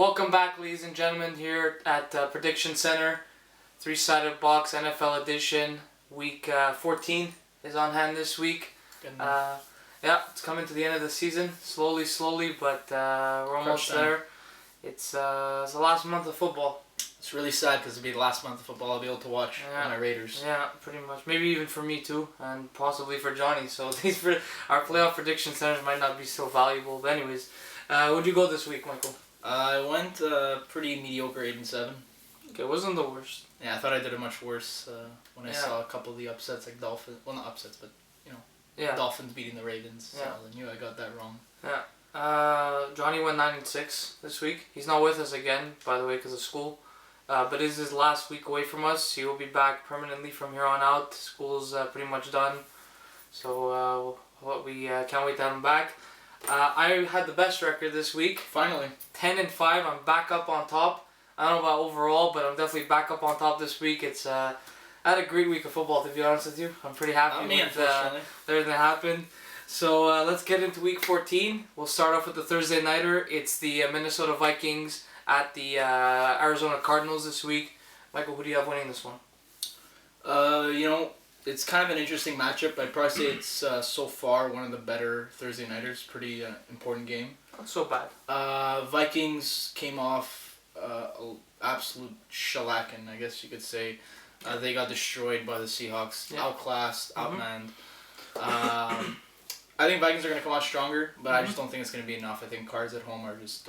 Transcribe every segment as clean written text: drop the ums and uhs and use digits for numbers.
Welcome back, ladies and gentlemen, here at Prediction Center. Three-sided box NFL edition. Week 14 is on hand this week. It's coming to the end of the season. Slowly, but we're almost there. It's the last month of football. It's really sad because it'll be the last month of football I'll be able to watch my Raiders. Yeah, pretty much. Maybe even for me too, and possibly for Johnny. So our playoff prediction centers might not be so valuable. But anyways, where'd you go this week, Michael? I went pretty mediocre 8-7. Okay, wasn't the worst. Yeah, I thought I did it much worse when I saw a couple of the upsets, like Dolphins. Well, not upsets, but Dolphins beating the Ravens. So I knew I got that wrong. Yeah. Johnny went 9-6 this week. He's not with us again, by the way, because of school. But it is his last week away from us. He will be back permanently from here on out. School's pretty much done. So we can't wait to have him back. I had the best record this week. Finally. 10-5. I'm back up on top. I don't know about overall, but I'm definitely back up on top this week. I had a great week of football, to be honest with you. I'm pretty happy with everything that happened. So let's get into week 14. We'll start off with the Thursday nighter. It's the Minnesota Vikings at the Arizona Cardinals this week. Michael, who do you have winning this one? It's kind of an interesting matchup. I'd probably say it's so far one of the better Thursday nighters. Pretty important game. Not so bad. Vikings came off an absolute shellacking, I guess you could say. They got destroyed by the Seahawks. Outclassed, outmanned. I think Vikings are going to come out stronger, but I just don't think it's going to be enough. I think Cards at home are just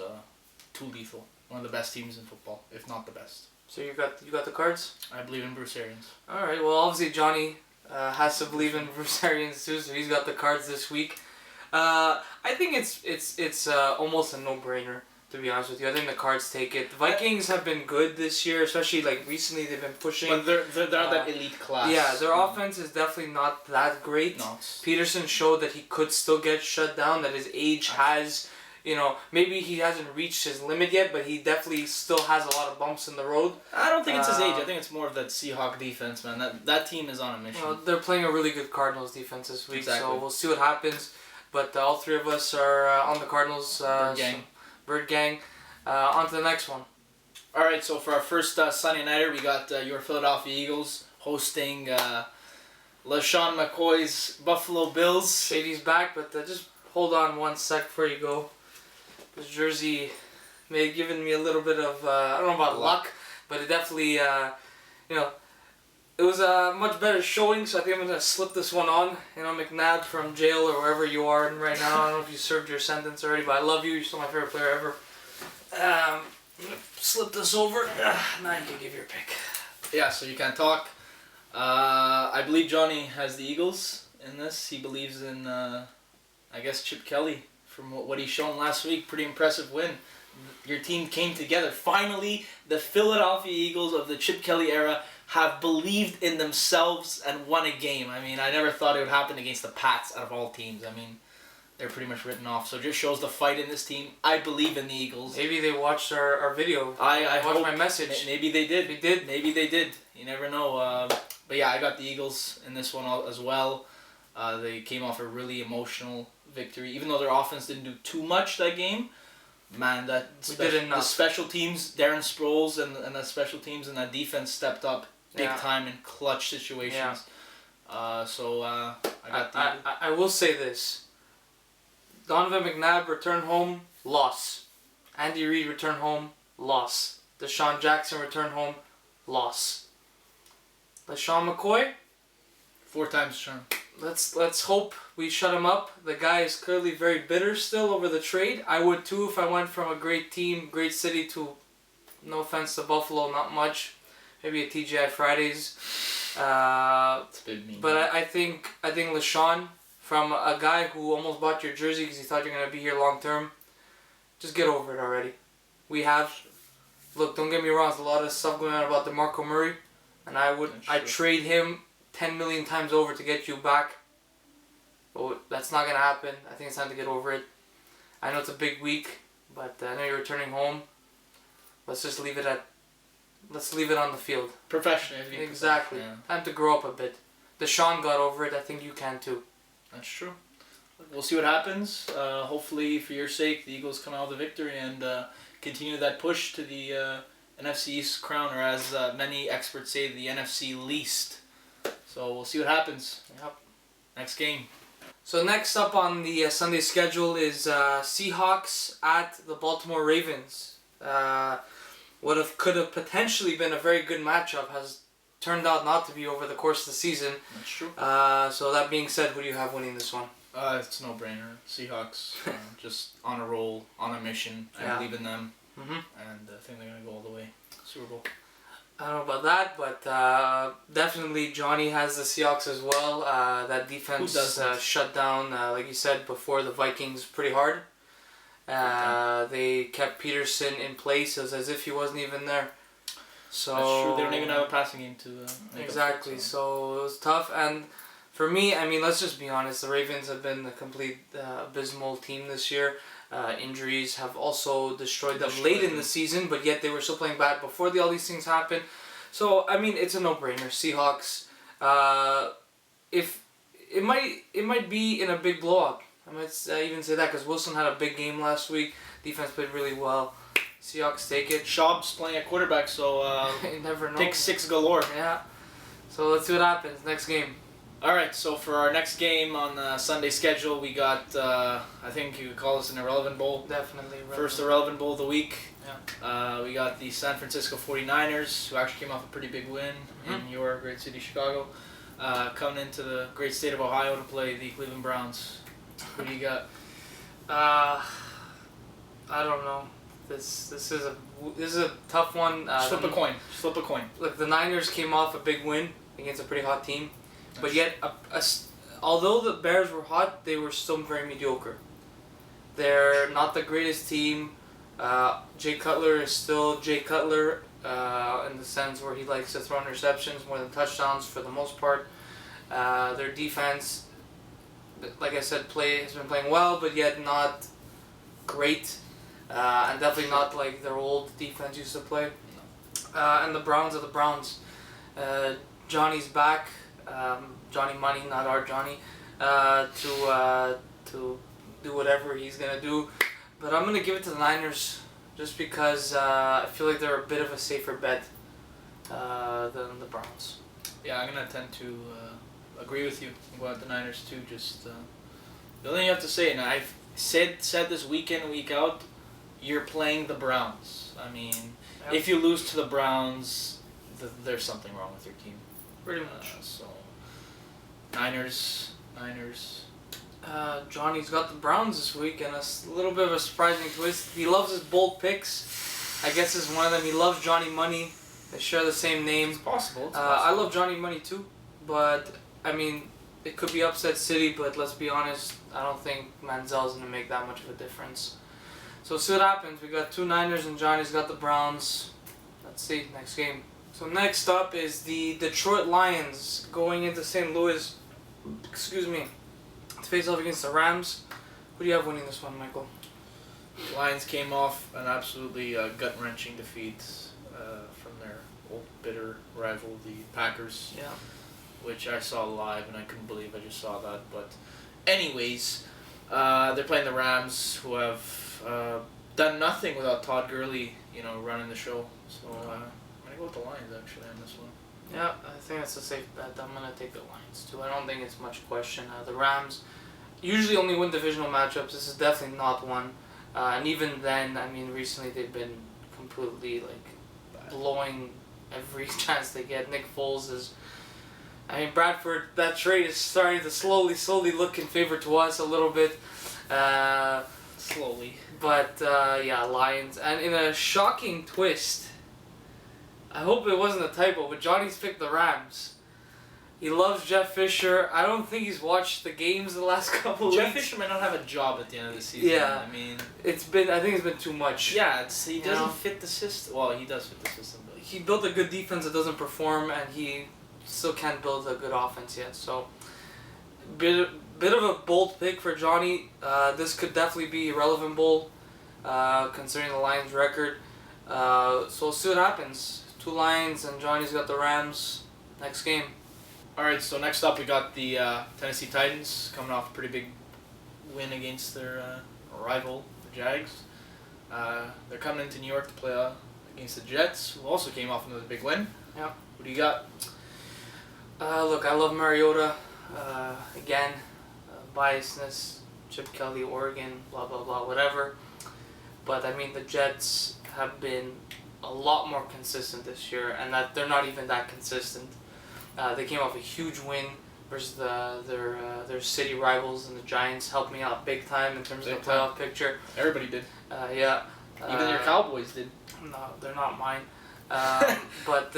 too lethal. One of the best teams in football, if not the best. So you got the Cards? I believe in Bruce Arians. All right. Well, obviously Johnny has to believe in Bruce Arians too, so he's got the Cards this week. I think it's almost a no-brainer, to be honest with you. I think the Cards take it. The Vikings have been good this year, especially like recently they've been pushing. But they're not that elite class. Yeah, their offense is definitely not that great. No. Peterson showed that he could still get shut down. That his age has. Maybe he hasn't reached his limit yet, but he definitely still has a lot of bumps in the road. I don't think it's his age. I think it's more of that Seahawks defense, man. That team is on a mission. Well, they're playing a really good Cardinals defense this week, exactly. So we'll see what happens. But all three of us are on the Cardinals. Bird Gang. On to the next one. All right, so for our first Sunday nighter, we got your Philadelphia Eagles hosting LaShawn McCoy's Buffalo Bills. Shady's back, but just hold on one sec before you go. This jersey may have given me a little bit of, I don't know about luck, but it definitely, it was a much better showing, so I think I'm going to slip this one on. McNabb from jail or wherever you are right now. I don't know if you served your sentence already, but I love you. You're still my favorite player ever. Slip this over. Now you can give your pick. Yeah, so you can't talk. I believe Johnny has the Eagles in this. He believes in, Chip Kelly. From what he's shown last week, pretty impressive win. Your team came together. Finally, the Philadelphia Eagles of the Chip Kelly era have believed in themselves and won a game. I mean, I never thought it would happen against the Pats out of all teams. I mean, they're pretty much written off. So it just shows the fight in this team. I believe in the Eagles. Maybe they watched our video. I watched my message. Maybe they did. They did. Maybe they did. You never know. But yeah, I got the Eagles in this one as well. They came off a really emotional victory, even though their offense didn't do too much that game. Man, the special teams, Darren Sproles and the special teams and that defense stepped up big time in clutch situations. I got the I will say this. Donovan McNabb returned home, loss. Andy Reid returned home, loss. Deshaun Jackson returned home, loss. LaShawn McCoy, 4 times charm. Let's hope we shut him up. The guy is clearly very bitter still over the trade. I would too if I went from a great team, great city to, no offense to Buffalo, not much. Maybe a TGI Fridays. It's a bit mean. But I think LaShawn, from a guy who almost bought your jersey because he thought you're going to be here long term, just get over it already. We have. Look, don't get me wrong, there's a lot of stuff going on about DeMarco Murray, and I'd trade him 10 million times over to get you back. But that's not going to happen. I think it's time to get over it. I know it's a big week, but I know you're returning home. Let's just leave it on the field. Professionally. Exactly. Yeah. Time to grow up a bit. Deshaun got over it. I think you can too. That's true. We'll see what happens. Hopefully, for your sake, the Eagles come out with a victory and continue that push to the NFC East crown, or as many experts say, the NFC least. So we'll see what happens. Yep. Next game. So next up on the Sunday schedule is Seahawks at the Baltimore Ravens. Could have potentially been a very good matchup has turned out not to be over the course of the season. That's true. So that being said, who do you have winning this one? It's a no-brainer. Seahawks, just on a roll, on a mission. I believe in them, and I think they're gonna go all the way. Super Bowl. I don't know about that, but definitely Johnny has the Seahawks as well. That defense shut down, like you said before, the Vikings pretty hard. They kept Peterson in place. It was as if he wasn't even there. So that's true. They don't even have a passing game to make exactly. up for, so it was tough. And for me, I mean, let's just be honest. The Ravens have been a complete abysmal team this year. Injuries have also destroyed them late in the season, but yet they were still playing bad before all these things happened. So I mean, it's a no-brainer. Seahawks. If it might be in a big blowout. I might even say that because Wilson had a big game last week. Defense played really well. Seahawks take it. Schaub's playing at quarterback, so you never know. Pick 6 galore. Yeah. So let's see what happens next game. All right, so for our next game on the Sunday schedule, we got, I think you could call this an irrelevant bowl. Definitely irrelevant. First irrelevant bowl of the week. Yeah. We got the San Francisco 49ers, who actually came off a pretty big win in your great city, Chicago, coming into the great state of Ohio to play the Cleveland Browns. Who do you got? I don't know. This is a tough one. Flip a coin. Flip a coin. Look, the Niners came off a big win against a pretty hot team. But yet, although the Bears were hot, they were still very mediocre. They're not the greatest team. Jay Cutler is still Jay Cutler in the sense where he likes to throw interceptions more than touchdowns for the most part. Their defense, like I said, has been playing well, but yet not great. And definitely not like their old defense used to play. And the Browns are the Browns. Johnny's back. Johnny Money, not our Johnny, to do whatever he's gonna do, but I'm gonna give it to the Niners just because I feel like they're a bit of a safer bet than the Browns. Yeah, I'm gonna tend to agree with you. Go out the Niners too. Just the only thing you have to say, and I've said this week in week out, you're playing the Browns. I mean, if you lose to the Browns, there's something wrong with your team. Pretty much. So, Niners. Johnny's got the Browns this week, and a little bit of a surprising twist. He loves his bold picks. I guess it's one of them. He loves Johnny Money. They share the same name. It's possible. I love Johnny Money too, but I mean, it could be upset city. But let's be honest, I don't think Manziel's gonna make that much of a difference. So see what happens. We got 2 Niners, and Johnny's got the Browns. Let's see next game. So next up is the Detroit Lions going into St. Louis, to face off against the Rams. Who do you have winning this one, Michael? The Lions came off an absolutely gut-wrenching defeat from their old bitter rival, the Packers. Yeah. Which I saw live, and I couldn't believe I just saw that. But anyways, they're playing the Rams, who have done nothing without Todd Gurley, running the show. So I'm gonna go with the Lions actually on this one. Yeah, I think that's a safe bet. I'm gonna take the Lions too. I don't think it's much question. The Rams usually only win divisional matchups. This is definitely not one. And even then, I mean, recently they've been completely blowing every chance they get. Nick Foles is. I mean, Bradford. That trade is starting to slowly look in favor to us a little bit. Slowly. But yeah, Lions. And in a shocking twist, I hope it wasn't a typo, but Johnny's picked the Rams. He loves Jeff Fisher. I don't think he's watched the games the last couple of weeks. Jeff Fisher might not have a job at the end of the season. Yeah. I mean, I think it's been too much. Yeah, he doesn't fit the system. Well, he does fit the system. But he built a good defense that doesn't perform, and he still can't build a good offense yet. So, bit of a bold pick for Johnny. This could definitely be a relevant bowl, considering the Lions' record. So we'll see what happens. 2 Lions, and Johnny's got the Rams. Next game. Alright, so next up we got the Tennessee Titans coming off a pretty big win against their rival, the Jags. They're coming into New York to play against the Jets, who also came off another big win. Yeah. What do you got? Look, I love Mariota. Again, biasness, Chip Kelly, Oregon, blah, blah, blah, whatever. But, I mean, the Jets have been a lot more consistent this year, and that they're not even that consistent. They came off a huge win versus their city rivals, and the Giants helped me out big time in terms of the playoff picture. Everybody did. Yeah. Even your Cowboys did. No, they're not mine. But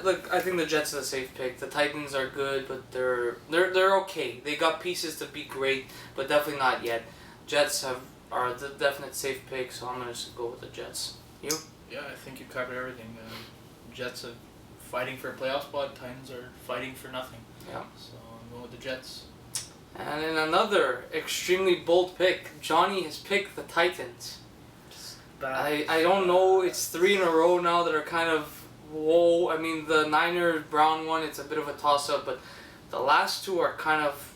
look, I think the Jets are the safe pick. The Titans are good, but they're okay. They got pieces to be great, but definitely not yet. Jets are the definite safe pick, so I'm gonna just go with the Jets. You? Yeah, I think you covered everything. Jets are fighting for a playoff spot. Titans are fighting for nothing. Yeah. So I'm going with the Jets. And in another extremely bold pick, Johnny has picked the Titans. I don't know. It's 3 in a row now that are kind of whoa. I mean, the Niners-Brown one, it's a bit of a toss-up, but the last two are kind of.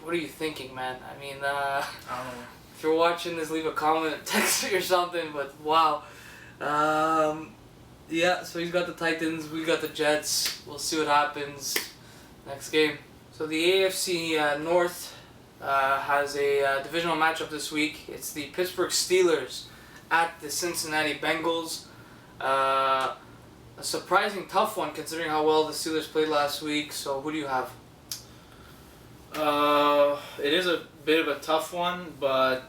What are you thinking, man? I mean, I don't know. If you're watching this, leave a comment, text me or something. But wow. Yeah. So he's got the Titans. We got the Jets. We'll see what happens next game. So the AFC North has a divisional matchup this week. It's the Pittsburgh Steelers at the Cincinnati Bengals. A surprising tough one considering how well the Steelers played last week. So who do you have? It is a bit of a tough one, but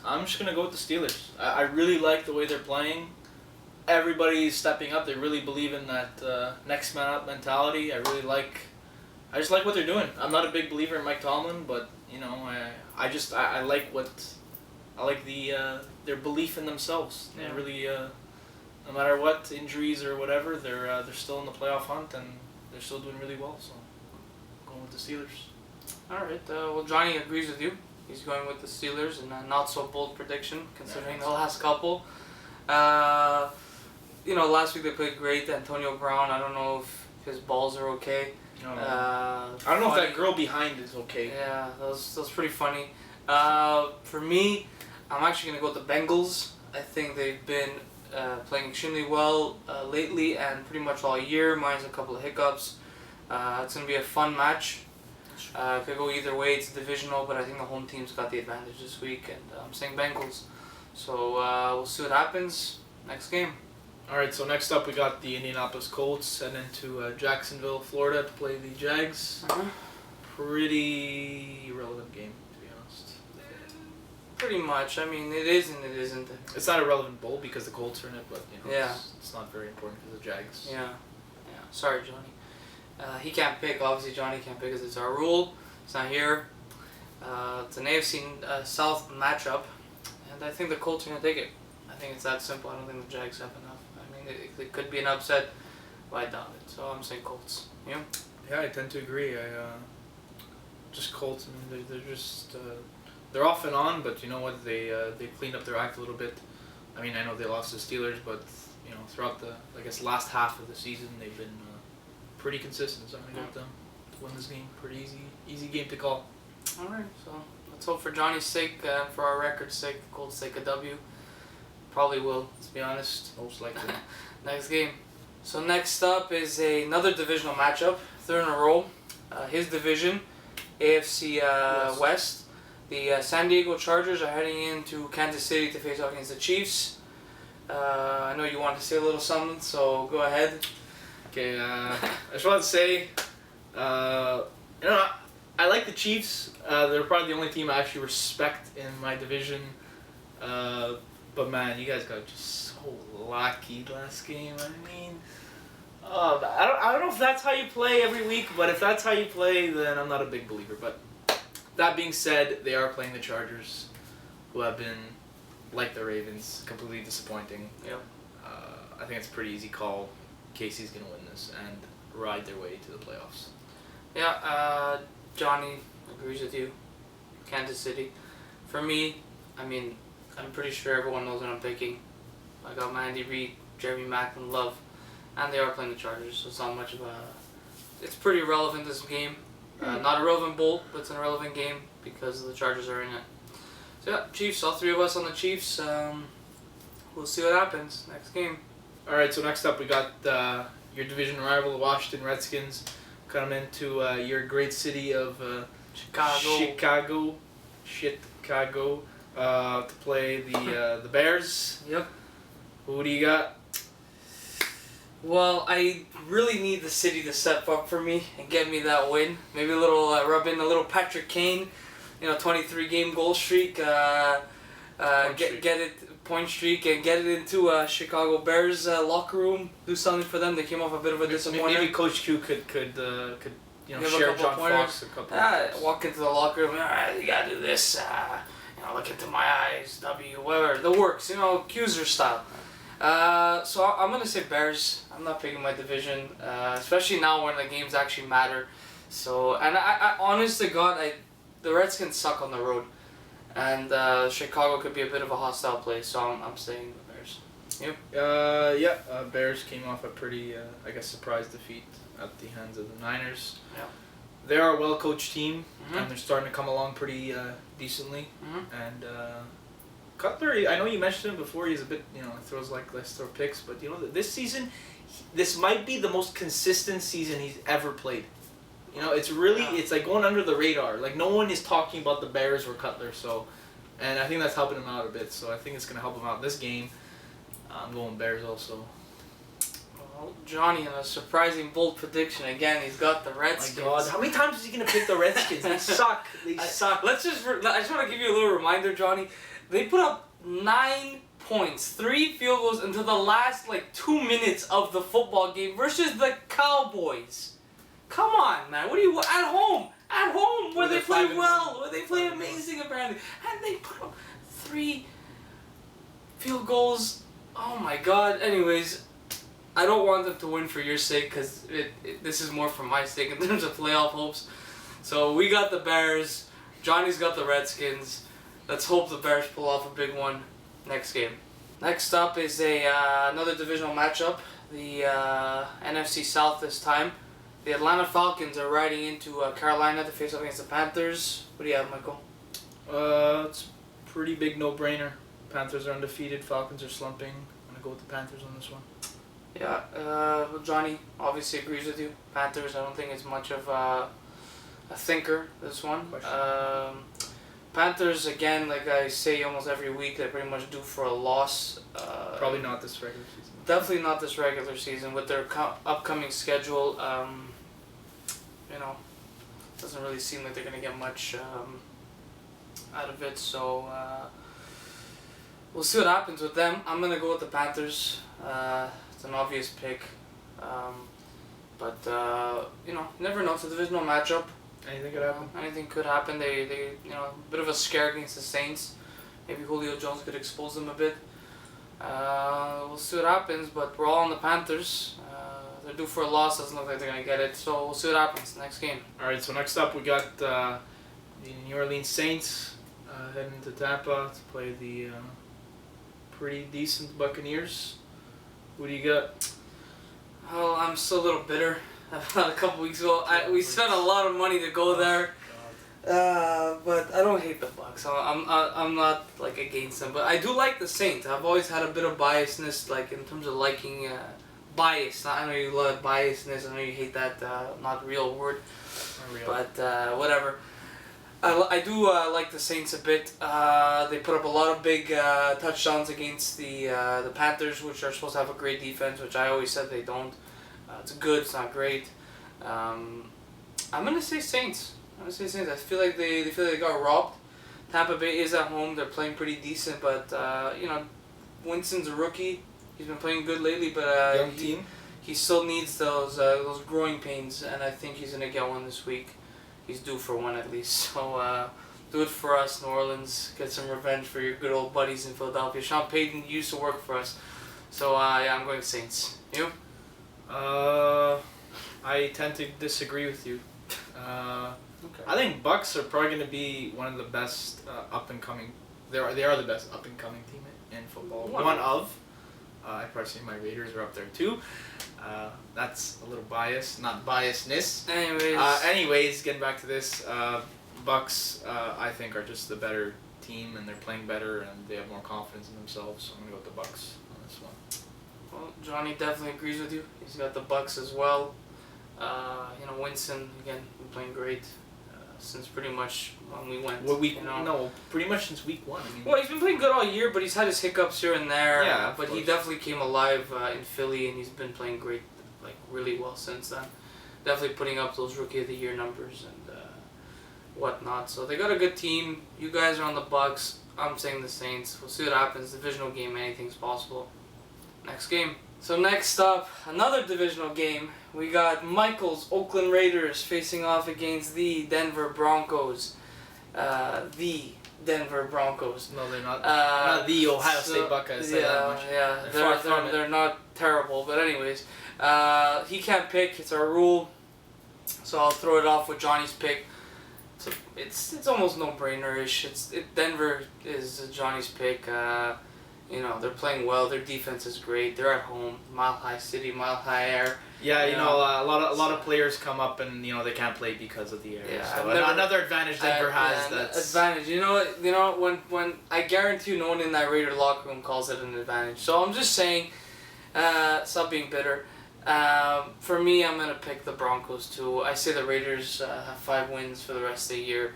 I'm just going to go with the Steelers. I really like the way they're playing. Everybody's stepping up. They really believe in that next man up mentality. I just like what they're doing. I'm not a big believer in Mike Tomlin, but you know, I like their belief in themselves. Yeah. They really, no matter what injuries or whatever, they're still in the playoff hunt and they're still doing really well. So, I'm going with the Steelers. All right. Well, Johnny agrees with you. He's going with the Steelers, and a not so bold prediction considering the last couple. Last week they played great. Antonio Brown. I don't know if his balls are okay. I don't know if that girl behind is okay. Yeah, that was pretty funny. For me, I'm actually gonna go with the Bengals. I think they've been playing extremely well lately and pretty much all year, minus a couple of hiccups. It's gonna be a fun match. Could go either way. It's divisional, but I think the home team's got the advantage this week, and I'm saying Bengals. So we'll see what happens next game. Alright, so next up we got the Indianapolis Colts heading into Jacksonville, Florida to play the Jags. Pretty irrelevant game, to be honest. Pretty much. I mean, it is and it isn't. It's not a relevant bowl because the Colts are in it, but yeah. It's not very important for the Jags. Yeah. Sorry, Johnny. He can't pick. Obviously, Johnny can't pick because it's our rule. It's not here. It's an AFC South matchup, and I think the Colts are going to take it. I think it's that simple. I don't think the Jags have enough. I mean, it could be an upset, but I doubt it. So I'm saying Colts. You? Yeah, I tend to agree. Just Colts. I mean, they're just they're off and on, but you know what? They cleaned up their act a little bit. I mean, I know they lost to the Steelers, but throughout the last half of the season, they've been pretty consistent. So I'm gonna go with them to win this game. Pretty easy game to call. All right. So let's hope for Johnny's sake, for our record's sake, the Colts take a W. Probably will, to be honest. Most likely. Next game. So next up is another divisional matchup, third in a row. His division, AFC West. The San Diego Chargers are heading into Kansas City to face off against the Chiefs. I know you wanted to say a little something, so go ahead. Okay, I just want to say, I like the Chiefs. They're probably the only team I actually respect in my division. But man, you guys got just so lucky last game. I mean, I don't know if that's how you play every week, but if that's how you play, then I'm not a big believer. But that being said, they are playing the Chargers, who have been, like the Ravens, completely disappointing. Yep. I think it's a pretty easy call. Casey's going to win this and ride their way to the playoffs. Yeah, Johnny agrees with you. Kansas City. For me, I mean, I'm pretty sure everyone knows what I'm picking. I got Andy Reid, Jeremy Maclin, Love, and they are playing the Chargers, so it's not much of a... It's pretty irrelevant, this game. Not a relevant bowl, but it's an irrelevant game because the Chargers are in it. So yeah, Chiefs, all three of us on the Chiefs. we'll see what happens next game. All right, so next up we got your division rival, the Washington Redskins, coming into your great city of Chicago, to play the Bears. Yep. Who do you got? Well, I really need the city to step up for me and get me that win. Maybe a little rub in a little Patrick Kane, 23-game goal streak. Get it point streak and get it into Chicago Bears locker room. Do something for them. They came off a bit of a disappointment. Maybe Coach Q could share John Fox a couple. Walk into the locker room. You gotta do this. Look into my eyes. Whatever the works. Accuser style. So I'm gonna say Bears. I'm not picking my division, especially now when the games actually matter. So I honest to God, the Redskins suck on the road, and Chicago could be a bit of a hostile place. So I'm saying the Bears. Yep. Bears came off a pretty surprise defeat at the hands of the Niners. Yeah. They are a well-coached team, Mm-hmm. and they're starting to come along pretty decently. Mm-hmm. And Cutler, I know you mentioned him before. He's a bit, throws let's throw picks, but this season, this might be the most consistent season he's ever played. It's really, it's like going under the radar. Like no one is talking about the Bears or Cutler, and I think that's helping him out a bit. So I think it's gonna help him out this game. I'm going Bears also. Well, Johnny, in a surprising bold prediction again, he's got the Redskins. Oh my God, how many times is he gonna pick the Redskins? They suck. They suck. I just want to give you a little reminder, Johnny. They put up 9 points, 3 field goals into the last 2 minutes of the football game versus the Cowboys. Come on, man. What do you at home where they play well, where they play amazing apparently, and they put up 3 field goals. Oh my God. Anyways, I don't want them to win for your sake because this is more for my sake in terms of playoff hopes. So we got the Bears. Johnny's got the Redskins. Let's hope the Bears pull off a big one next game. Next up is another divisional matchup. The NFC South this time. The Atlanta Falcons are riding into Carolina to face off against the Panthers. What do you have, Michael? It's a pretty big no-brainer. Panthers are undefeated. Falcons are slumping. I'm gonna go with the Panthers on this one. Yeah, Johnny obviously agrees with you. Panthers, I don't think it's much of a thinker, this one. Panthers, again, like I say almost every week, they're pretty much due for a loss. Probably not this regular season. Definitely not this regular season. With their upcoming schedule, doesn't really seem like they're going to get much out of it. So we'll see what happens with them. I'm going to go with the Panthers. It's an obvious pick. But never know. It's a divisional matchup. Anything could happen. Anything could happen. They a bit of a scare against the Saints. Maybe Julio Jones could expose them a bit. We'll see what happens, but we're all on the Panthers. They're due for a loss. Doesn't look like they're gonna get it. So we'll see what happens next game. All right. So next up, we got the New Orleans Saints heading to Tampa to play the pretty decent Buccaneers. Who do you got? Well, I'm still a little bitter. About a couple weeks ago, we spent a lot of money to go there, but I don't hate the Bucs. I'm not against them, but I do like the Saints. I've always had a bit of biasness, in terms of liking bias. I know you love biasness. I know you hate that not real word, but whatever. I do like the Saints a bit. They put up a lot of big touchdowns against the Panthers, which are supposed to have a great defense, which I always said they don't. It's good. It's not great. I'm gonna say Saints. I feel like they got robbed. Tampa Bay is at home. They're playing pretty decent, but Winston's a rookie. He's been playing good lately, but young team. He still needs those growing pains, and I think he's gonna get one this week. He's due for one at least. So do it for us, New Orleans. Get some revenge for your good old buddies in Philadelphia. Sean Payton used to work for us. So I'm going Saints. You? I tend to disagree with you. Okay. I think Bucks are probably going to be one of the best up and coming. They are the best up and coming team in football. One of. I personally, my Raiders are up there too. That's a little bias, not biasness. Anyways, getting back to this, Bucks I think are just the better team and they're playing better and they have more confidence in themselves. So I'm gonna go with the Bucks on this one. Well, Johnny definitely agrees with you. He's got the Bucks as well. Winston again been playing great since pretty much when we went. No, pretty much since week 1. I mean, well, he's been playing good all year, but he's had his hiccups here and there. Yeah, but he definitely came alive in Philly, and he's been playing great, like really well since then. Definitely putting up those Rookie of the Year numbers and whatnot. So they got a good team. You guys are on the Bucks. I'm saying the Saints. We'll see what happens. Divisional game, anything's possible. Next game. So next up, another divisional game. We got Michael's Oakland Raiders facing off against the Denver Broncos. The Denver Broncos. No, they're not. Not the Ohio State Buckeyes. They're not terrible. But anyways, he can't pick. It's our rule. So I'll throw it off with Johnny's pick. So it's almost no-brainer-ish. Denver is Johnny's pick. They're playing well. Their defense is great. They're at home. Mile High City, Mile High Air. Yeah, a lot of players come up and they can't play because of the air. Yeah, so another advantage Denver has. That's advantage. When I guarantee you, no one in that Raider locker room calls it an advantage. So I'm just saying, stop being bitter. For me, I'm gonna pick the Broncos too. I say the Raiders have 5 wins for the rest of the year.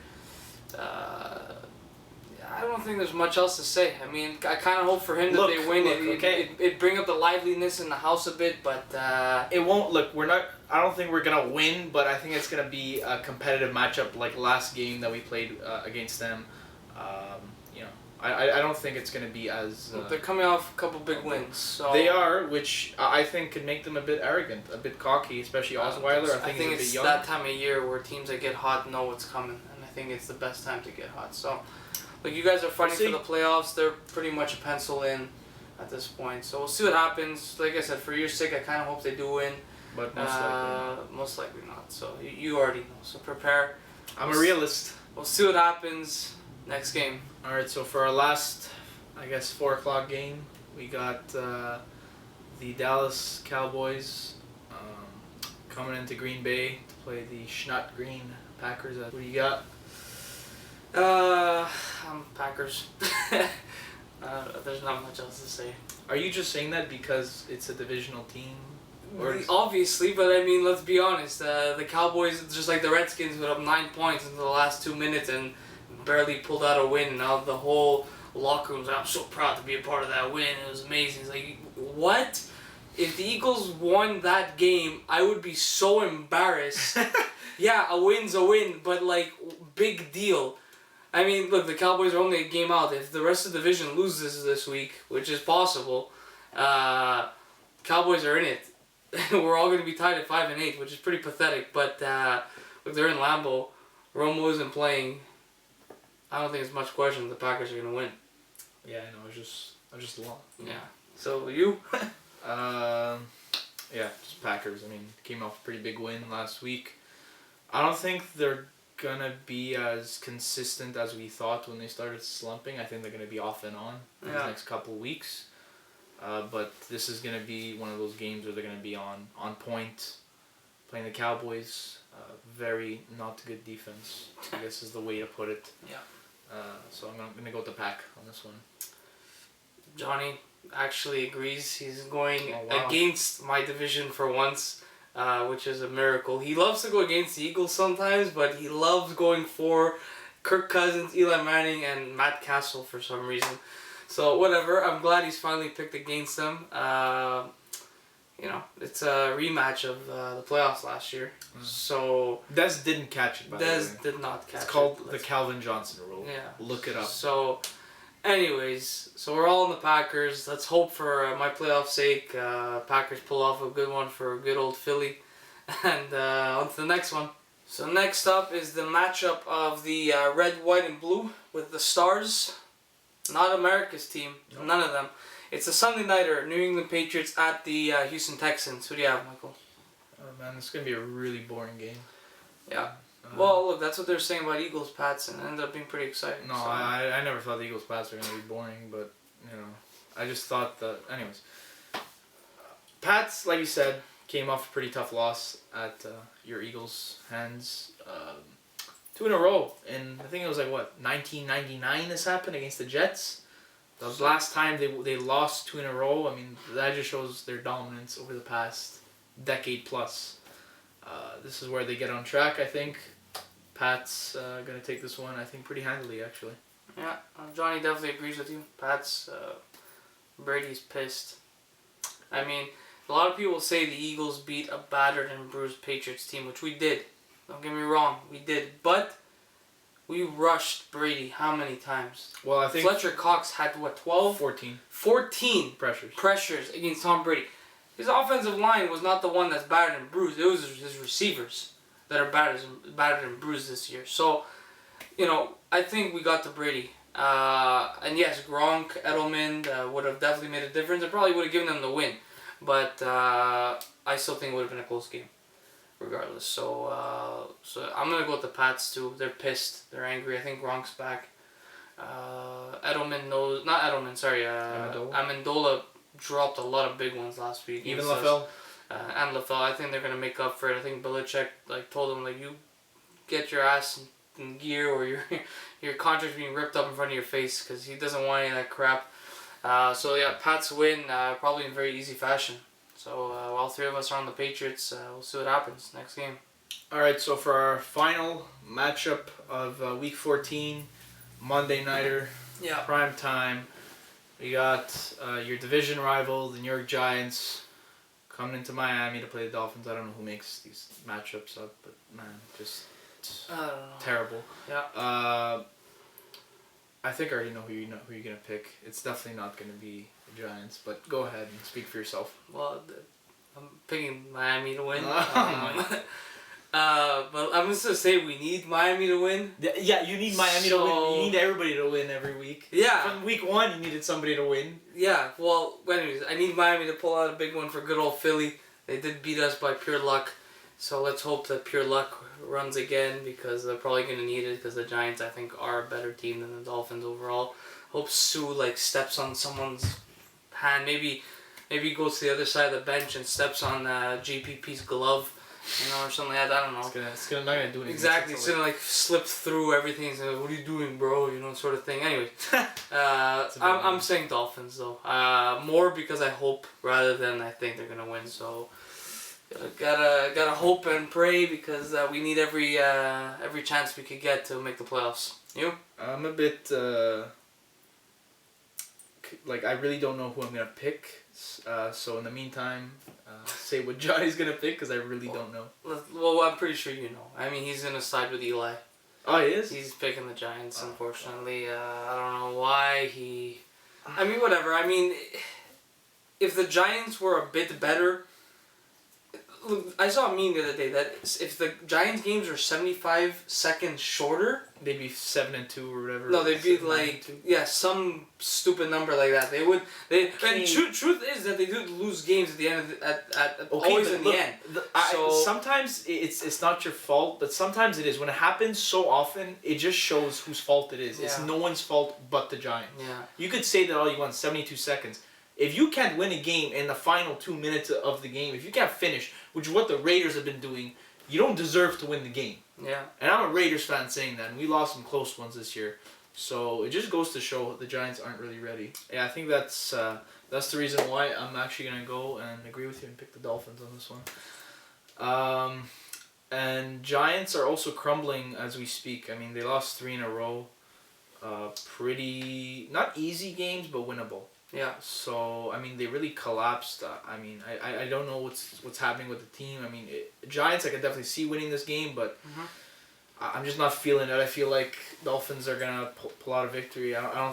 I don't think there's much else to say. I mean, I kind of hope for him that they win. It bring up the liveliness in the house a bit, but it won't. Look, we're not. I don't think we're gonna win, but I think it's gonna be a competitive matchup like last game that we played against them. I don't think it's gonna be as. They're coming off a couple big wins, so they are, which I think could make them a bit arrogant, a bit cocky, especially Osweiler. I think it's that time of year where teams that get hot know what's coming, and I think it's the best time to get hot. So. Like, you guys are fighting for the playoffs. They're pretty much a pencil in at this point. So we'll see what happens. Like I said, for your sake, I kind of hope they do win. But most likely not. So you already know. So prepare. I'm a realist. We'll see what happens next game. All right, so for our last, 4 o'clock game, we got the Dallas Cowboys coming into Green Bay to play the Schnott Green Packers. What do you got? Packers. There's not much else to say. Are you just saying that because it's a divisional team? Or obviously, but I mean, let's be honest. The Cowboys, just like the Redskins, went up 9 points in the last 2 minutes and barely pulled out a win. Now the whole locker room's like, I'm so proud to be a part of that win. It was amazing. It's like, what? If the Eagles won that game, I would be so embarrassed. Yeah, a win's a win, but like, big deal. I mean, look, the Cowboys are only a game out. If the rest of the division loses this week, which is possible, Cowboys are in it. We're all going to be tied at 5-8, which is pretty pathetic. But look, they're in Lambeau. Romo isn't playing. I don't think it's much question the Packers are going to win. Yeah, I know. I just lost. Yeah. So you? Yeah, just Packers. I mean, came off a pretty big win last week. I don't think they're gonna be as consistent as we thought when they started slumping. I think they're gonna be off and on in the next couple of weeks. But this is gonna be one of those games where they're gonna be on point, playing the Cowboys. Very not good defense, I guess is the way to put it. Yeah. So I'm gonna go with the Pack on this one. Johnny actually agrees. He's going against my division for once. Which is a miracle. He loves to go against the Eagles sometimes, but he loves going for Kirk Cousins, Eli Manning, and Matt Castle for some reason. So whatever. I'm glad he's finally picked against them. It's a rematch of the playoffs last year. So Dez didn't catch it. By the way. Dez did not catch it. It's called the Calvin Johnson rule. Yeah. Look it up. So, anyways, so we're all in the Packers. Let's hope for my playoff sake, Packers pull off a good one for good old Philly. And on to the next one. So next up is the matchup of the red, white, and blue with the Stars. Not America's team. Nope. None of them. It's a Sunday nighter, New England Patriots at the Houston Texans. Who do you have, Michael? Oh man, this is going to be a really boring game. Yeah. Well, look, that's what they're saying about Eagles Pats, and it ended up being pretty exciting. No, so. I never thought the Eagles Pats were going to be boring, but, I just thought that, anyways. Pats, like you said, came off a pretty tough loss at your Eagles' hands. 2 in a row. And I think it was like, 1999 this happened against the Jets. That was the last time they lost 2 in a row. I mean, that just shows their dominance over the past decade plus. This is where they get on track, I think. Pat's going to take this one, I think, pretty handily, actually. Yeah, Johnny definitely agrees with you. Pat's, Brady's pissed. I mean, a lot of people say the Eagles beat a battered and bruised Patriots team, which we did. Don't get me wrong, we did. But we rushed Brady how many times? Well, I think Fletcher Cox had, 12? 14. 14 pressures against Tom Brady. His offensive line was not the one that's battered and bruised. It was his receivers that are battered and bruised this year. So, I think we got to Brady. And yes, Gronk, Edelman would have definitely made a difference. It probably would have given them the win. But I still think it would have been a close game, regardless. So I'm going to go with the Pats, too. They're pissed. They're angry. I think Gronk's back. Amendola dropped a lot of big ones last week. Even LaFell? And LaFell. I think they're going to make up for it. I think Belichick told him, you get your ass in gear or your contract's being ripped up in front of your face because he doesn't want any of that crap. Pats win probably in very easy fashion. So all three of us are on the Patriots. We'll see what happens next game. All right, so for our final matchup of Week 14, Monday Nighter, prime time, we got your division rival, the New York Giants, coming into Miami to play the Dolphins. I don't know who makes these matchups up, but man, just terrible. Yeah. I think I already know who you're gonna pick. It's definitely not gonna be the Giants, but go ahead and speak for yourself. Well, I'm picking Miami to win. But I'm just gonna say we need Miami to win. Yeah, you need Miami to win. You need everybody to win every week. Yeah. From week 1, you needed somebody to win. Yeah. Well, anyways, I need Miami to pull out a big one for good old Philly. They did beat us by pure luck, so let's hope that pure luck runs again because they're probably gonna need it because the Giants I think are a better team than the Dolphins overall. Hope Sue steps on someone's hand. Maybe goes to the other side of the bench and steps on JPP's glove. Or something like that. I don't know. It's not gonna do anything. Exactly. It's gonna slip through everything. And say, what are you doing, bro? Sort of thing. Anyway, I'm saying Dolphins though. More because I hope rather than I think they're gonna win. So gotta hope and pray because we need every chance we could get to make the playoffs. You? I'm a bit I really don't know who I'm gonna pick. So in the meantime, say what Johnny's gonna pick because I really don't know. Well, I'm pretty sure you know. I mean, he's gonna side with Eli. Oh, he is? He's picking the Giants, unfortunately. I don't know why I mean, whatever. I mean, if the Giants were a bit better... Look, I saw a meme the other day that if the Giants games were 75 seconds shorter... They'd be 7-2 or whatever. No, they'd be some stupid number like that. They would... And truth is that they do lose games at the end of always in the end. Sometimes it's not your fault, but sometimes it is. When it happens so often, it just shows whose fault it is. Yeah. It's no one's fault but the Giants. Yeah. You could say that all you want, 72 seconds. If you can't win a game in the final 2 minutes of the game, if you can't finish, which is what the Raiders have been doing, you don't deserve to win the game. Yeah. And I'm a Raiders fan saying that, and we lost some close ones this year. So it just goes to show the Giants aren't really ready. Yeah, I think that's the reason why I'm actually going to go and agree with you and pick the Dolphins on this one. And Giants are also crumbling as we speak. I mean, they lost 3 in a row. Pretty, not easy games, but winnable. Yeah. So, I mean, they really collapsed. I mean, I don't know what's happening with the team. I mean, Giants, I can definitely see winning this game, but I'm just not feeling it. I feel like Dolphins are going to pull out a victory. I'm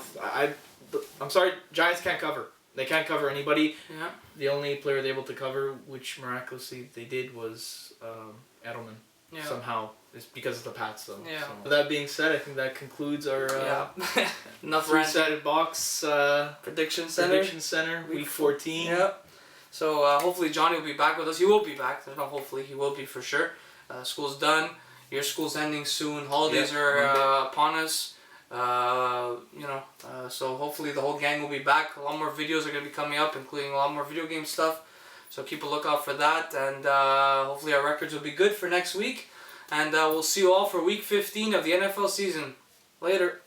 sorry, Giants can't cover. They can't cover anybody. Yeah. The only player they're able to cover, which miraculously they did, was Edelman. Yeah. Somehow. It's because of the Pats, though. Yeah. So, with that being said, I think that concludes our enough three-sided box prediction center. Week 14. Yeah. So hopefully Johnny will be back with us. He will be back. There's no hopefully. He will be for sure. School's done. Your school's ending soon. Holidays are upon us. So hopefully the whole gang will be back. A lot more videos are going to be coming up, including a lot more video game stuff. So keep a lookout for that. And hopefully our records will be good for next week. And we'll see you all for Week 15 of the NFL season. Later.